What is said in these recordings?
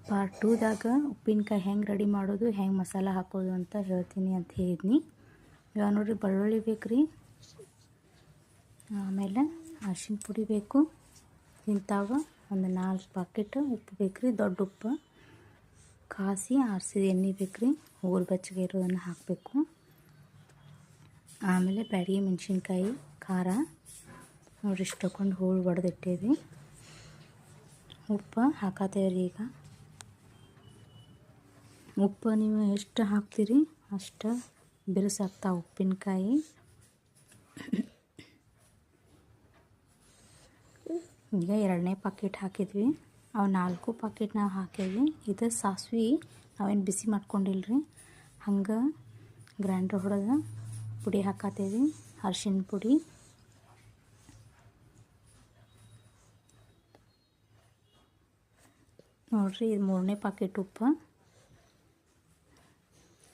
Part 2ದಾಗ ಉಪ್ಪಿನಕಾಯಿ ಹೆಂಗೆ ready ಮಾಡೋದು, ಹೆಂಗೆ ಮಸಾಲ ಹಾಕೋದು ಅಂತ ಹೇಳ್ತೀನಿ ಅಂತ ಹೇಳಿದ್ನಿ. ಇವಾಗ ನೋಡಿರಿ, ಬೆಳ್ಳುಳ್ಳಿ ಬೇಕು ರೀ, ಆಮೇಲೆ ಅರಿಶಿನ ಪುಡಿ ಬೇಕು, ಇಂಥವು ಒಂದು 4 ಪಾಕೆಟ್ ಉಪ್ಪು ಬೇಕು ರೀ, ದೊಡ್ಡ ಉಪ್ಪು, ಕಾಸಿ ಆರಿಸಿದ ಎಣ್ಣೆ ಬೇಕು ರೀ, ಊರು ಬೆಚ್ಚಗೆ ಇರೋದನ್ನು ಹಾಕಬೇಕು. ಆಮೇಲೆ ಬ್ಯಾಡಗಿ ಮೆಣಸಿನ್ಕಾಯಿ, ಖಾರ ನೋಡಿರಿ ಇಷ್ಟು ತಗೊಂಡು ಹೋಳು ಹೊಡೆದಿಟ್ಟೇವಿ. ಉಪ್ಪು ಹಾಕತ್ತೇವೆ ರೀ. ಈಗ ಉಪ್ಪು ನೀವು ಎಷ್ಟು ಹಾಕ್ತೀರಿ ಅಷ್ಟು ಬಿರುಸಾಗ್ತಾವೆ ಉಪ್ಪಿನಕಾಯಿ. ಈಗ 2ನೇ ಪಾಕೆಟ್ ಹಾಕಿದ್ವಿ, ಅವು 4 ಪಾಕೆಟ್ ನಾವು ಹಾಕೇವಿ. ಇದು ಸಾಸ್ವೆ ನಾವೇನು ಬಿಸಿ ಮಾಡ್ಕೊಂಡಿಲ್ರಿ, ಹಂಗೆ ಗ್ರೈಂಡರ್ ಹೊಡೆದ ಪುಡಿ ಹಾಕತ್ತೇವಿ. ಅರಿಶಿನ ಪುಡಿ, ನೋಡಿರಿ ಇದು 3ನೇ ಪಾಕೆಟ್ ಉಪ್ಪು.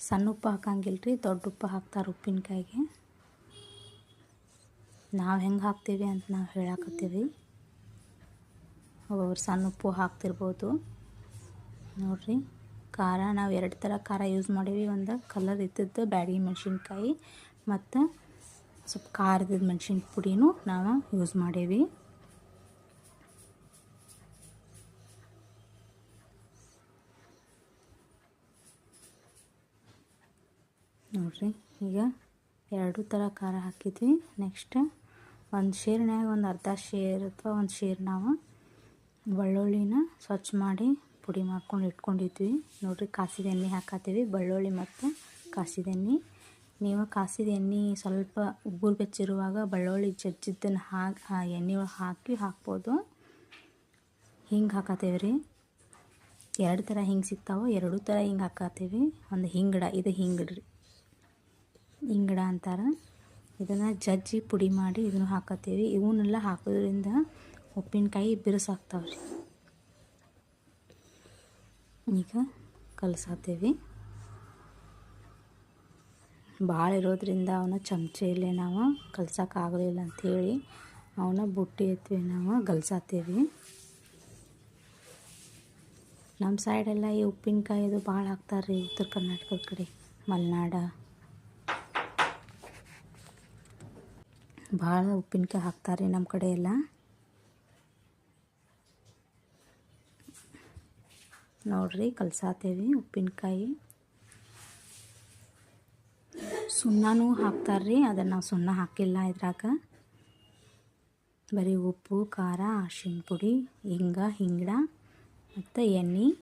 ಸಣ್ಣ ಉಪ್ಪು ಹಾಕಂಗಿಲ್ಲ ರೀ, ದೊಡ್ಡ ಉಪ್ಪು ಹಾಕ್ತಾರೆ ಉಪ್ಪಿನಕಾಯಿಗೆ. ನಾವು ಹೆಂಗೆ ಹಾಕ್ತೀವಿ ಅಂತ ನಾವು ಹೇಳಾಕತ್ತೀವಿ. ಒಬ್ಬೊಬ್ರು ಸಣ್ಣ ಉಪ್ಪು ಹಾಕ್ತಿರ್ಬೋದು. ನೋಡಿರಿ ಖಾರ ನಾವು 2 ಥರ ಖಾರ ಯೂಸ್ ಮಾಡೀವಿ. ಒಂದು ಕಲರ್ ಇದ್ದದ್ದು ಬ್ಯಾಡಗಿ ಮೆಣಸಿನ್ಕಾಯಿ ಮತ್ತು ಸ್ವಲ್ಪ ಖಾರದ ಮೆಣಸಿನ ಪುಡಿನೂ ನಾವು ಯೂಸ್ ಮಾಡೀವಿ. ನೋಡಿರಿ ಈಗ 2 ಥರ ಖಾರ ಹಾಕಿದ್ವಿ. ನೆಕ್ಸ್ಟ್ ಒಂದು ಶೇರ್ನ್ಯಾಗ ಒಂದು ಅರ್ಧ ಶೇರ್ ಅಥವಾ ಒಂದು ಶೇರ್ ನಾವು ಬೆಳ್ಳುಳ್ಳಿನ ಸ್ವಚ್ಛ ಮಾಡಿ ಪುಡಿ ಮಾಡ್ಕೊಂಡು ಇಟ್ಕೊಂಡಿದ್ವಿ. ನೋಡಿರಿ ಕಾಸಿದ ಎಣ್ಣೆ ಹಾಕತ್ತೀವಿ, ಬೆಳ್ಳುಳ್ಳಿ ಮತ್ತು ಕಾಸಿದ ಎಣ್ಣೆ. ನೀವು ಕಾಸಿದ ಎಣ್ಣೆ ಸ್ವಲ್ಪ ಉಗುರು ಬೆಚ್ಚಿರುವಾಗ ಬೆಳ್ಳುಳ್ಳಿ ಜಜ್ಜಿದ್ದನ್ನು ಆ ಎಣ್ಣೆ ಒಳಗೆ ಹಾಕ್ಬೋದು. ಹಿಂಗೆ ಹಾಕತ್ತೇವೆ ರೀ, 2 ಥರ ಹಿಂಗೆ ಸಿಗ್ತಾವೆ, 2 ಥರ ಹಿಂಗೆ ಹಾಕತ್ತೀವಿ. ಒಂದು ಹಿಂಗಡ, ಇದು ಹಿಂಗಡ್ರಿ, ಹಿಂಗಡ ಅಂತಾರೆ. ಇದನ್ನು ಜಜ್ಜಿ ಪುಡಿ ಮಾಡಿ ಇದನ್ನು ಹಾಕತ್ತೀವಿ. ಇವನ್ನೆಲ್ಲ ಹಾಕೋದ್ರಿಂದ ಉಪ್ಪಿನಕಾಯಿ ಬಿರುಸಾಗ್ತಾವೆ ರೀ. ಈಗ ಕಲಸಾತೀವಿ. ಭಾಳ ಇರೋದ್ರಿಂದ ಅವನ್ನ ಚಮಚೆಯಲ್ಲೇ ನಾವು ಕಲ್ಸೋಕ್ಕಾಗಲಿಲ್ಲ ಅಂಥೇಳಿ ಅವನ್ನ ಬುಟ್ಟಿ ಎತ್ವಿ, ನಾವು ಗಲ್ಸಾತೀವಿ. ನಮ್ಮ ಸೈಡೆಲ್ಲ ಈ ಉಪ್ಪಿನಕಾಯಿದು ಭಾಳ ಹಾಕ್ತಾರೆ ರೀ, ಉತ್ತರ ಕರ್ನಾಟಕದ ಕಡೆ, ಮಲೆನಾಡ ಭಾಳ ಉಪ್ಪಿನಕಾಯಿ ಹಾಕ್ತಾರೆ ನಮ್ಮ ಕಡೆ ಎಲ್ಲ. ನೋಡಿರಿ ಕಲ್ಸಾತೇವಿ ಉಪ್ಪಿನಕಾಯಿ. ಸುಣ್ಣನೂ ಹಾಕ್ತಾರೆ ರೀ, ಅದನ್ನು ನಾವು ಸುಣ್ಣ ಹಾಕಿಲ್ಲ ಇದ್ರಾಗ. ಬರೀ ಉಪ್ಪು, ಖಾರ, ಅರಿಶಿನ ಪುಡಿ, ಹಿಂಗ, ಹಿಂಗಡ ಮತ್ತು ಎಣ್ಣೆ